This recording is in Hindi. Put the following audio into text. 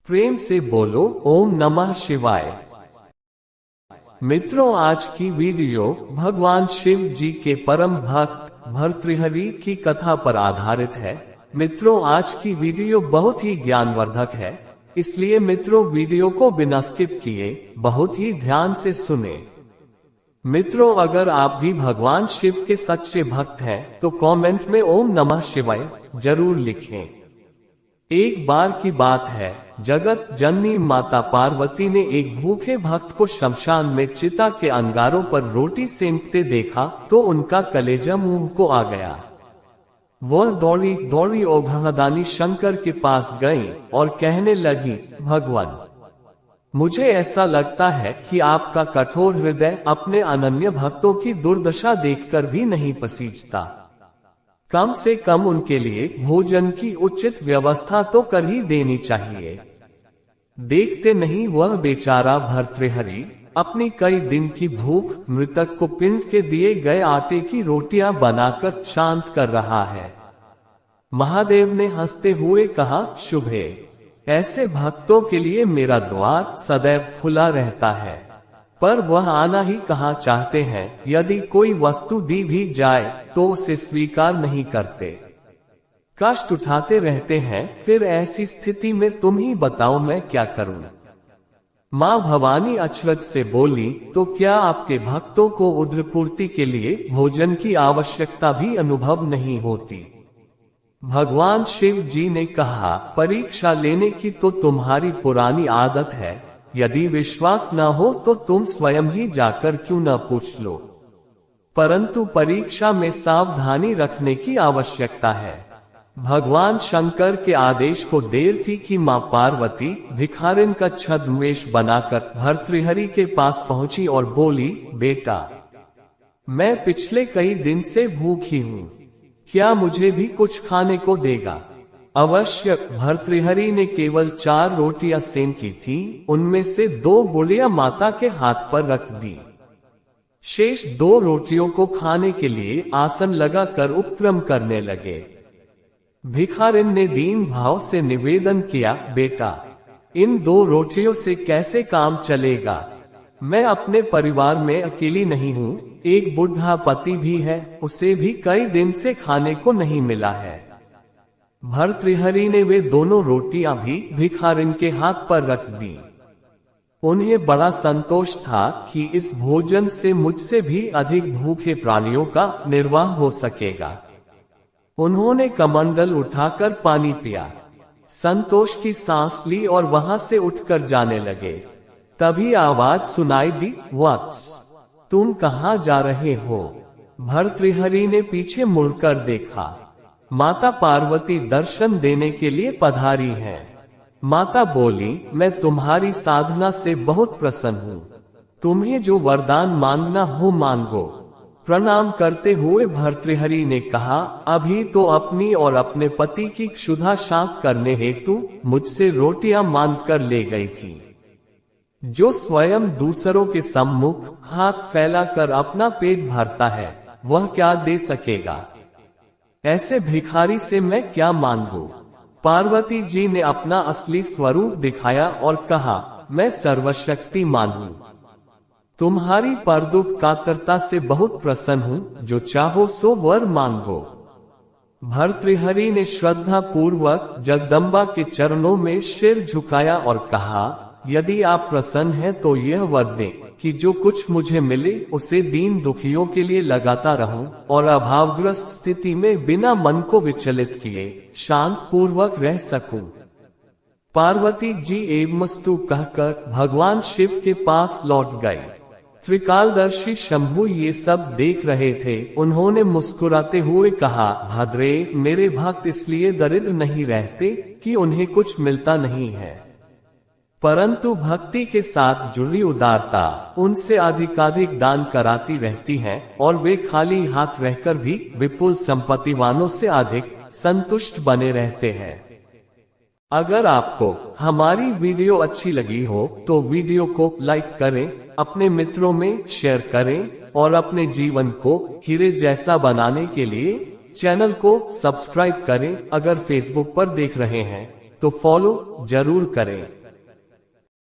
प्रेम से बोलो ओम नमः शिवाय। मित्रों, आज की वीडियो भगवान शिव जी के परम भक्त भर्तृहरि की कथा पर आधारित है। मित्रों, आज की वीडियो बहुत ही ज्ञानवर्धक है, इसलिए मित्रों वीडियो को बिना स्किप किए बहुत ही ध्यान से सुने। मित्रों, अगर आप भी भगवान शिव के सच्चे भक्त हैं तो कमेंट में ओम नमः शिवाय जरूर लिखें। एक बार की बात है, जगत जननी माता पार्वती ने एक भूखे भक्त को शमशान में चिता के अंगारों पर रोटी सेंकते देखा तो उनका कलेजा मुंह को आ गया। वह दौड़ी दौड़ी ओघहदानी शंकर के पास गई और कहने लगी, भगवान, मुझे ऐसा लगता है कि आपका कठोर हृदय अपने अनन्य भक्तों की दुर्दशा देखकर भी नहीं पसीजता। कम से कम उनके लिए भोजन की उचित व्यवस्था तो कर ही देनी चाहिए। देखते नहीं वह बेचारा भर्तृहरि अपनी कई दिन की भूख मृतक को पिंड के दिए गए आटे की रोटियां बनाकर शांत कर रहा है। महादेव ने हंसते हुए कहा, शुभे, ऐसे भक्तों के लिए मेरा द्वार सदैव खुला रहता है, पर वह आना ही कहाँ चाहते हैं। यदि कोई वस्तु दी भी जाए तो उसे स्वीकार नहीं करते, कष्ट उठाते रहते हैं। फिर ऐसी स्थिति में तुम ही बताओ मैं क्या करूं। मां भवानी अचरज से बोली, तो क्या आपके भक्तों को उद्रपूर्ति के लिए भोजन की आवश्यकता भी अनुभव नहीं होती? भगवान शिव जी ने कहा, परीक्षा लेने की तो तुम्हारी पुरानी आदत है। यदि विश्वास न हो तो तुम स्वयं ही जाकर क्यों न पूछ लो, परंतु परीक्षा में सावधानी रखने की आवश्यकता है। भगवान शंकर के आदेश को देर थी कि मां पार्वती भिखारिन का छद्मवेश बनाकर भर्तृहरि के पास पहुंची और बोली, बेटा, मैं पिछले कई दिन से भूखी हूँ, क्या मुझे भी कुछ खाने को देगा? अवश्य। भर्तृहरि ने केवल 4 रोटियां सेंकी थी, उनमें से 2 बुढ़िया माता के हाथ पर रख दी। शेष 2 रोटियों को खाने के लिए आसन लगाकर उपक्रम करने लगे। भिखारिन ने दीन भाव से निवेदन किया, बेटा, इन 2 रोटियों से कैसे काम चलेगा? मैं अपने परिवार में अकेली नहीं हूँ, एक बुढ़ा पति भी है, उसे भी कई दिन से खाने को नहीं मिला है। भर्तृहरि ने वे दोनों रोटियां भी भिखारिन के हाथ पर रख दी। उन्हें बड़ा संतोष था कि इस भोजन से मुझसे भी अधिक भूखे प्राणियों का निर्वाह हो सकेगा। उन्होंने कमंडल उठाकर पानी पिया, संतोष की सांस ली और वहां से उठकर जाने लगे। तभी आवाज सुनाई दी, वत्स, तुम कहाँ जा रहे हो? भर्तृहरि ने पीछे मुड़कर देखा, माता पार्वती दर्शन देने के लिए पधारी हैं। माता बोली, मैं तुम्हारी साधना से बहुत प्रसन्न हूँ, तुम्हें जो वरदान मांगना हो मांगो। प्रणाम करते हुए भर्तृहरि ने कहा, अभी तो अपनी और अपने पति की क्षुधा शांत करने हेतु मुझसे रोटियां मांग कर ले गई थी। जो स्वयं दूसरों के सम्मुख हाथ फैलाकर अपना पेट भरता है, वह क्या दे सकेगा? ऐसे भिखारी से मैं क्या मांगू? पार्वती जी ने अपना असली स्वरूप दिखाया और कहा, मैं सर्वशक्तिमान हूँ, तुम्हारी परदुख कातरता से बहुत प्रसन्न हूँ, जो चाहो सो वर मांगो। भर्तृहरि ने श्रद्धा पूर्वक जगदम्बा के चरणों में सिर झुकाया और कहा, यदि आप प्रसन्न हैं तो यह वर दें कि जो कुछ मुझे मिले उसे दीन दुखियों के लिए लगाता रहूं और अभावग्रस्त स्थिति में बिना मन को विचलित किए शांत पूर्वक रह सकूं। पार्वती जी एवमस्तु कहकर भगवान शिव के पास लौट गई। त्रिकालदर्शी शंभु ये सब देख रहे थे। उन्होंने मुस्कुराते हुए कहा, भद्रे, मेरे भक्त इसलिए दरिद्र नहीं रहते कि उन्हें कुछ मिलता नहीं है, परंतु भक्ति के साथ जुड़ी उदारता उनसे अधिकाधिक दान कराती रहती है और वे खाली हाथ रहकर भी विपुल संपत्तिवानों से अधिक संतुष्ट बने रहते हैं। अगर आपको हमारी वीडियो अच्छी लगी हो तो वीडियो को लाइक करें, अपने मित्रों में शेयर करें और अपने जीवन को हीरे जैसा बनाने के लिए चैनल को सब्सक्राइब करें। अगर फेसबुक पर देख रहे हैं तो फॉलो जरूर करें।